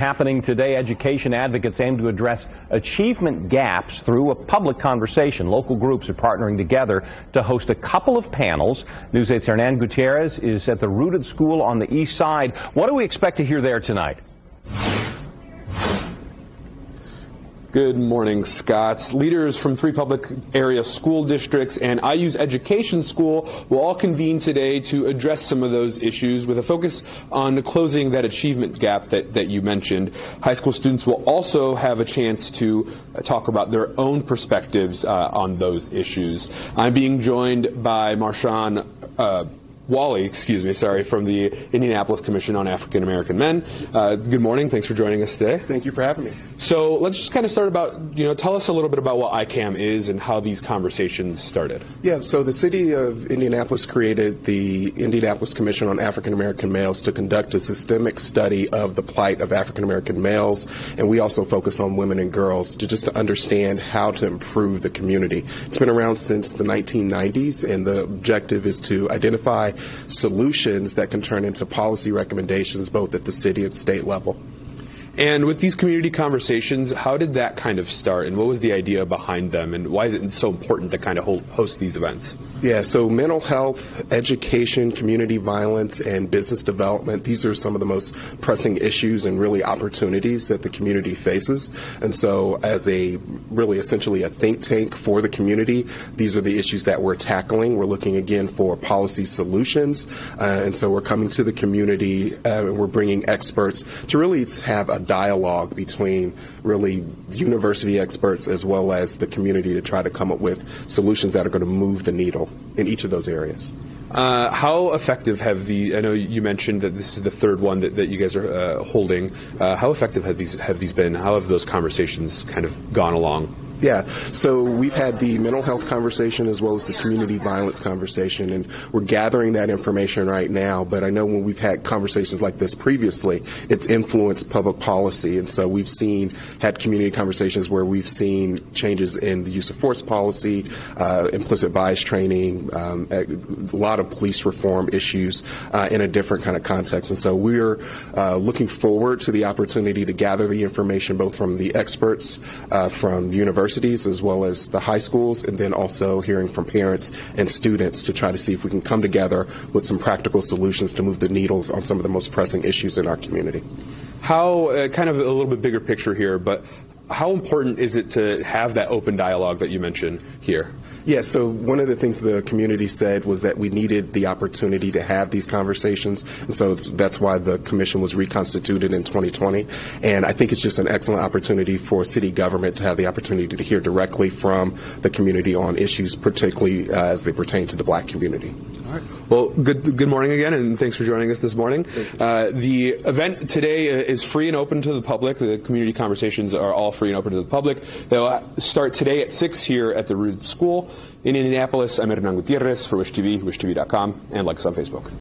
Happening today, education advocates aim to address achievement gaps through a public conversation. Local groups are partnering together to host a couple of panels. News 8's Hernan Gutierrez is at the Rooted School on the east side. What do we expect to hear there tonight? Good morning, Scott. Leaders from 3 public area school districts and IU's Education School will all convene today to address some of those issues with a focus on closing that achievement gap that you mentioned. High school students will also have a chance to talk about their own perspectives on those issues. I'm being joined by Marshawn Wally, from the Indianapolis Commission on African American Men. Good morning. Thanks for joining us today. Thank you for having me. So let's just kind of start about, tell us a little bit about what ICAM is and how these conversations started. Yeah, so the city of Indianapolis created the Indianapolis Commission on African American Males to conduct a systemic study of the plight of African American males, and we also focus on women and girls to understand how to improve the community. It's been around since the 1990s, and the objective is to identify solutions that can turn into policy recommendations both at the city and state level. And with these community conversations, how did that kind of start, and what was the idea behind them, and why is it so important to kind of host these events? Yeah, so mental health, education, community violence, and business development, these are some of the most pressing issues and really opportunities that the community faces. And so as essentially a think tank for the community, these are the issues that we're tackling. We're looking again for policy solutions. And so we're coming to the community and we're bringing experts to really have a dialogue between really university experts as well as the community to try to come up with solutions that are going to move the needle in each of those areas. How effective I know you mentioned that this is the third one that you guys are holding. How effective have these been? How have those conversations kind of gone along? Yeah, so we've had the mental health conversation as well as the community violence conversation, and we're gathering that information right now, but I know when we've had conversations like this previously, it's influenced public policy, and so we've had community conversations where we've seen changes in the use of force policy, implicit bias training, a lot of police reform issues in a different kind of context, and so we're looking forward to the opportunity to gather the information both from the experts, from universities, as well as the high schools, and then also hearing from parents and students to try to see if we can come together with some practical solutions to move the needles on some of the most pressing issues in our community. How, kind of a little bit bigger picture here, but how important is it to have that open dialogue that you mentioned here? Yeah, so one of the things the community said was that we needed the opportunity to have these conversations, and so that's why the commission was reconstituted in 2020, and I think it's just an excellent opportunity for city government to have the opportunity to hear directly from the community on issues, particularly as they pertain to the black community. All right. Well, good morning again, and thanks for joining us this morning. The event today is free and open to the public. The community conversations are all free and open to the public. They'll start today at 6 here at the Rooted School in Indianapolis. I'm Hernan Gutierrez for WishTV, wishtv.com, and like us on Facebook.